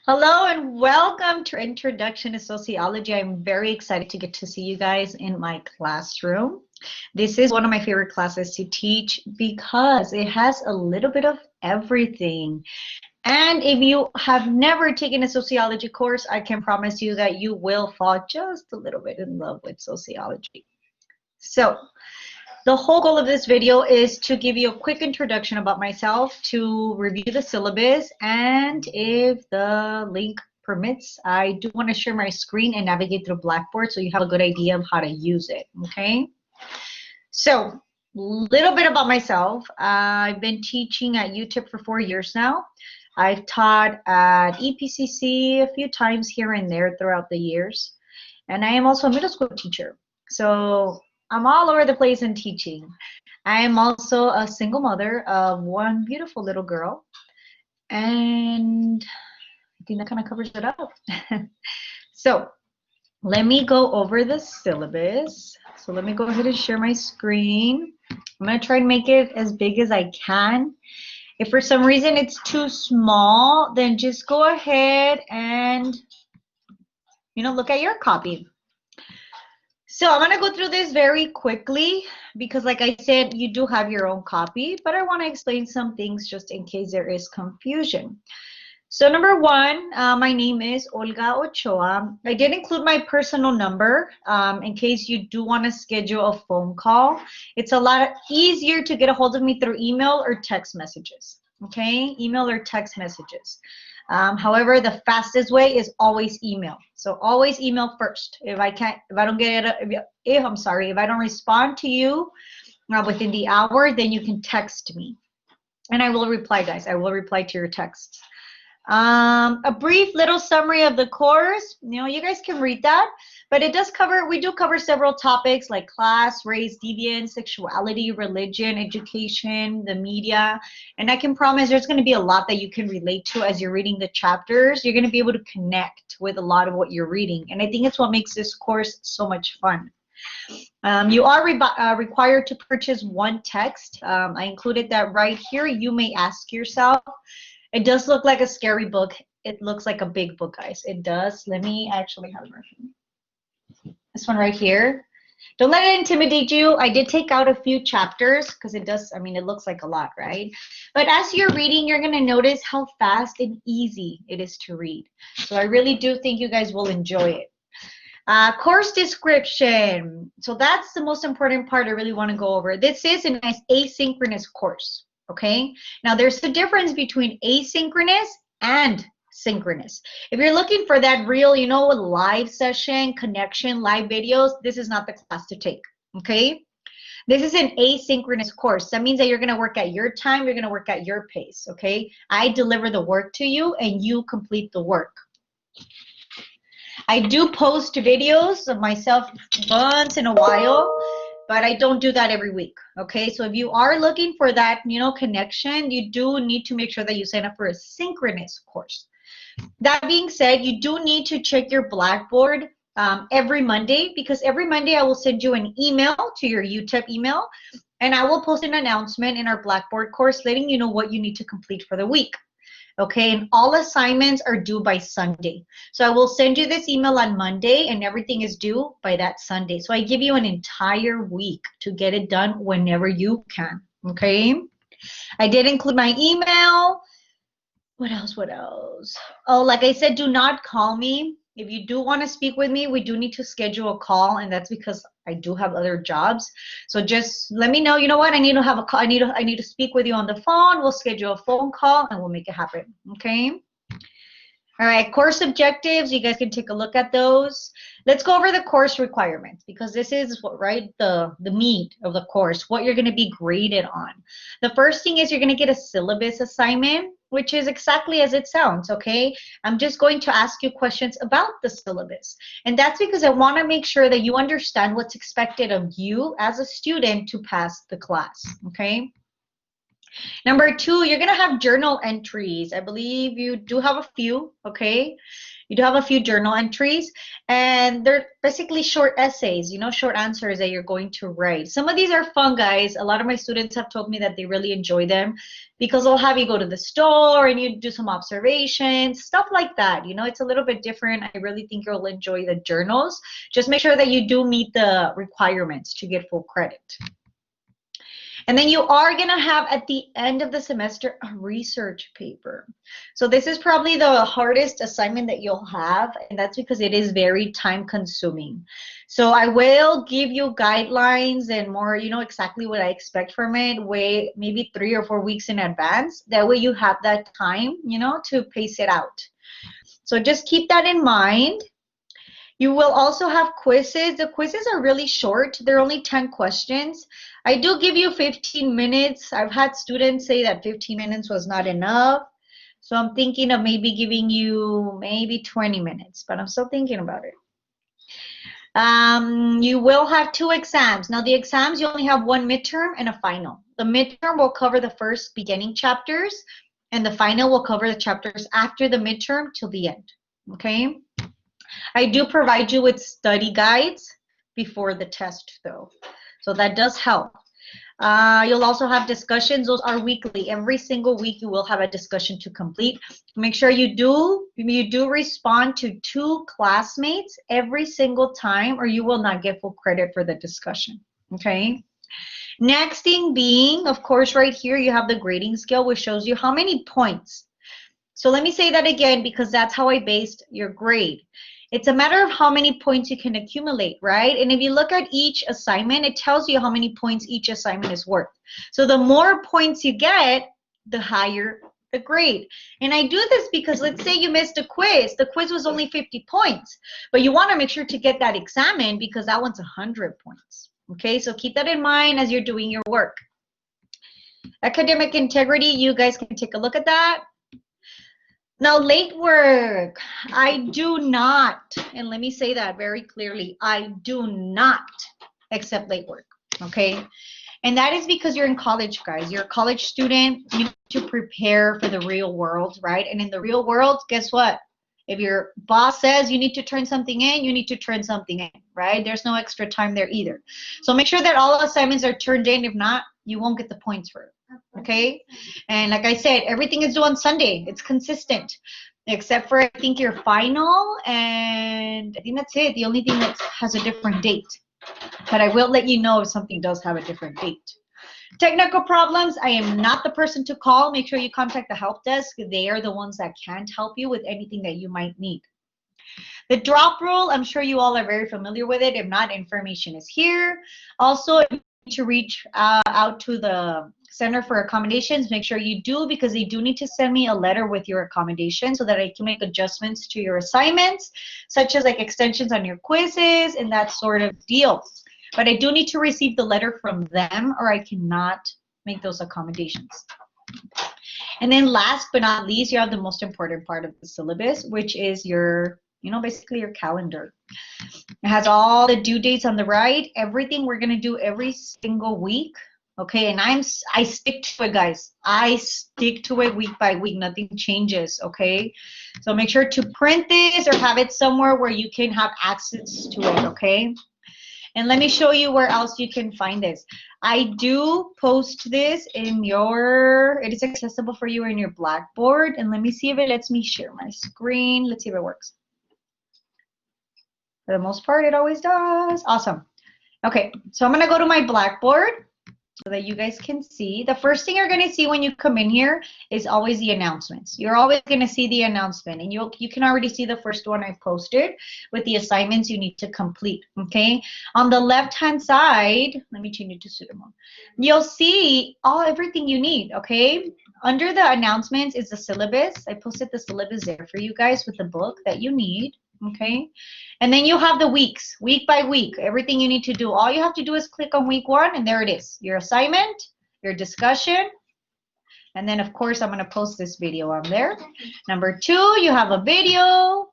Hello and welcome to Introduction to Sociology. I'm very excited to get to see you guys in my classroom. This is one of my favorite classes to teach because it has a little bit of everything. And if you have never taken a sociology course, I can promise you that you will fall just a little bit in love with sociology. So, the whole goal of this video is to give you a quick introduction about myself, to review the syllabus, and if the link permits, I do want to share my screen and navigate through Blackboard so you have a good idea of how to use it, okay? So, a little bit about myself. I've been teaching at UTIP for 4 years now. I've taught at EPCC a few times here and there throughout the years, and I am also a middle school teacher. So I'm all over the place in teaching. I am also a single mother of one beautiful little girl, and I think that kind of covers it up. So let me go over the syllabus. So let me go ahead and share my screen. I'm going to try and make it as big as I can. If for some reason it's too small, then just go ahead and, look at your copy. So I'm going to go through this very quickly because, like I said, you do have your own copy, but I want to explain some things just in case there is confusion. So number one, my name is Olga Ochoa. I did include my personal number in case you do want to schedule a phone call. It's a lot easier to get a hold of me through email or text messages, okay? Email or text messages. However, the fastest way is always email. So always email first. If I don't respond to you within the hour, then you can text me. And I will reply, guys. I will reply to your texts. A brief little summary of the course. You guys can read that, but we do cover several topics like class, race, deviance, sexuality, religion, education, the media, and I can promise there's going to be a lot that you can relate to as you're reading the chapters. You're going to be able to connect with a lot of what you're reading, and I think it's what makes this course so much fun. You are required to purchase one text. I included that right here. You may ask yourself, it does look like a scary book. It looks like a big book, guys. It does. Let me actually have this one right here. Don't let it intimidate you. I did take out a few chapters because it looks like a lot, right? But as you're reading, you're going to notice how fast and easy it is to read. So I really do think you guys will enjoy it. Course description. So that's the most important part I really want to go over. This is an asynchronous course. Okay, now there's a difference between asynchronous and synchronous. If you're looking for that real, live session, connection, live videos, this is not the class to take, okay? This is an asynchronous course. That means that you're gonna work at your time, you're gonna work at your pace, okay? I deliver the work to you and you complete the work. I do post videos of myself once in a while, but I don't do that every week, okay? So if you are looking for that, connection, you do need to make sure that you sign up for a synchronous course. That being said, you do need to check your Blackboard every Monday, because every Monday I will send you an email to your UTEP email, and I will post an announcement in our Blackboard course letting you know what you need to complete for the week. Okay, and all assignments are due by Sunday. So I will send you this email on Monday and everything is due by that Sunday. So I give you an entire week to get it done whenever you can, okay? I did include my email. What else? Oh, like I said, do not call me. If you do want to speak with me, we do need to schedule a call, and that's because I do have other jobs. So just let me know, you know what, I need to have a call. I need to speak with you on the phone. We'll schedule a phone call and we'll make it happen, okay? All right, course objectives, you guys can take a look at those. Let's go over the course requirements, because this is the meat of the course, what you're going to be graded on. The first thing is you're going to get a syllabus assignment, which is exactly as it sounds, okay? I'm just going to ask you questions about the syllabus. And that's because I want to make sure that you understand what's expected of you as a student to pass the class, okay? Number 2, you're going to have journal entries. I believe you do have a few, okay? You do have a few journal entries, and they're basically short essays, you know, short answers that you're going to write. Some of these are fun, guys. A lot of my students have told me that they really enjoy them because they'll have you go to the store and you do some observations, stuff like that. You know, it's a little bit different. I really think you'll enjoy the journals. Just make sure that you do meet the requirements to get full credit. And then you are going to have at the end of the semester a research paper. So this is probably the hardest assignment that you'll have, and that's because it is very time consuming. So I will give you guidelines and more, you know, exactly what I expect from it, maybe 3 or 4 weeks in advance. That way you have that time, you know, to pace it out. So just keep that in mind. You will also have quizzes. The quizzes are really short. They're only 10 questions. I do give you 15 minutes. I've had students say that 15 minutes was not enough. So I'm thinking of maybe giving you maybe 20 minutes, but I'm still thinking about it. You will have 2 exams. Now the exams, you only have 1 midterm and a final. The midterm will cover the first beginning chapters, and the final will cover the chapters after the midterm till the end, okay? I do provide you with study guides before the test, though. So that does help. You'll also have discussions. Those are weekly. Every single week you will have a discussion to complete. Make sure you do respond to 2 classmates every single time, or you will not get full credit for the discussion. Okay? Next thing being, of course, right here you have the grading scale, which shows you how many points. So let me say that again because that's how I based your grade. It's a matter of how many points you can accumulate, right? And if you look at each assignment, it tells you how many points each assignment is worth. So the more points you get, the higher the grade. And I do this because let's say you missed a quiz. The quiz was only 50 points, but you want to make sure to get that exam in because that one's 100 points. Okay, so keep that in mind as you're doing your work. Academic integrity, you guys can take a look at that. Now, late work, I do not, and let me say that very clearly, I do not accept late work, okay? And that is because you're in college, guys. You're a college student. You need to prepare for the real world, right? And in the real world, guess what? If your boss says you need to turn something in, you need to turn something in, right? There's no extra time there either. So make sure that all assignments are turned in. If not, you won't get the points for it. Okay, and like I said, everything is due on Sunday. It's consistent, except for I think your final, and I think that's it. The only thing that has a different date, but I will let you know if something does have a different date. Technical problems, I am not the person to call. Make sure you contact the help desk. They are the ones that can't help you with anything that you might need. The drop rule, I'm sure you all are very familiar with it. If not, information is here. Also, if you need to reach out to the Center for Accommodations, make sure you do, because they do need to send me a letter with your accommodation so that I can make adjustments to your assignments, such as like extensions on your quizzes and that sort of deal. But I do need to receive the letter from them or I cannot make those accommodations. And then last but not least, you have the most important part of the syllabus, which is your, basically your calendar. It has all the due dates on the right, everything we're going to do every single week. Okay, and I stick to it, guys. I stick to it week by week. Nothing changes, okay? So make sure to print this or have it somewhere where you can have access to it, okay? And let me show you where else you can find this. I do post this in it is accessible for you in your Blackboard. And let me see if it lets me share my screen. Let's see if it works. For the most part, it always does. Awesome. Okay, so I'm going to go to my Blackboard so that you guys can see. The first thing you're going to see when you come in here is always the announcements. You're always going to see the announcement, and you can already see the first one I posted with the assignments you need to complete, okay? On the left-hand side, let me change it to pseudo mode. You'll see everything you need, okay? Under the announcements is the syllabus. I posted the syllabus there for you guys with the book that you need, okay? And then you have the weeks, week by week, everything you need to do. All you have to do is click on week 1, and there it is. Your assignment, your discussion, and then, of course, I'm going to post this video on there. Number 2, you have a video.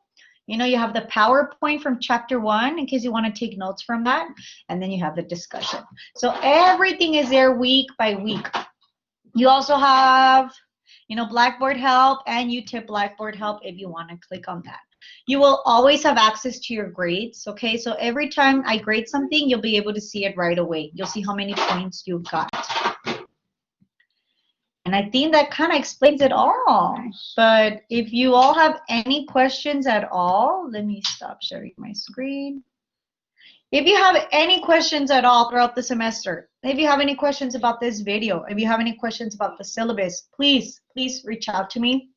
You have the PowerPoint from chapter 1 in case you want to take notes from that. And then you have the discussion. So everything is there week by week. You also have, Blackboard help, and you tip Blackboard help if you want to click on that. You will always have access to your grades, okay? So every time I grade something, you'll be able to see it right away. You'll see how many points you got. And I think that kind of explains it all. But if you all have any questions at all, let me stop sharing my screen. If you have any questions at all throughout the semester, if you have any questions about this video, if you have any questions about the syllabus, please reach out to me.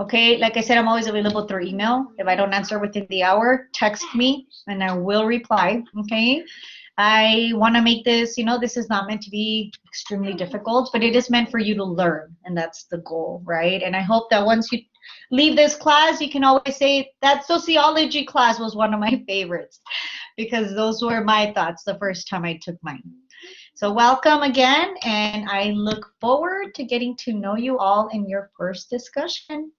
Okay, like I said, I'm always available through email. If I don't answer within the hour, text me and I will reply, okay? I want to make this, this is not meant to be extremely difficult, but it is meant for you to learn, and that's the goal, right? And I hope that once you leave this class, you can always say, that sociology class was one of my favorites, because those were my thoughts the first time I took mine. So welcome again, and I look forward to getting to know you all in your first discussion.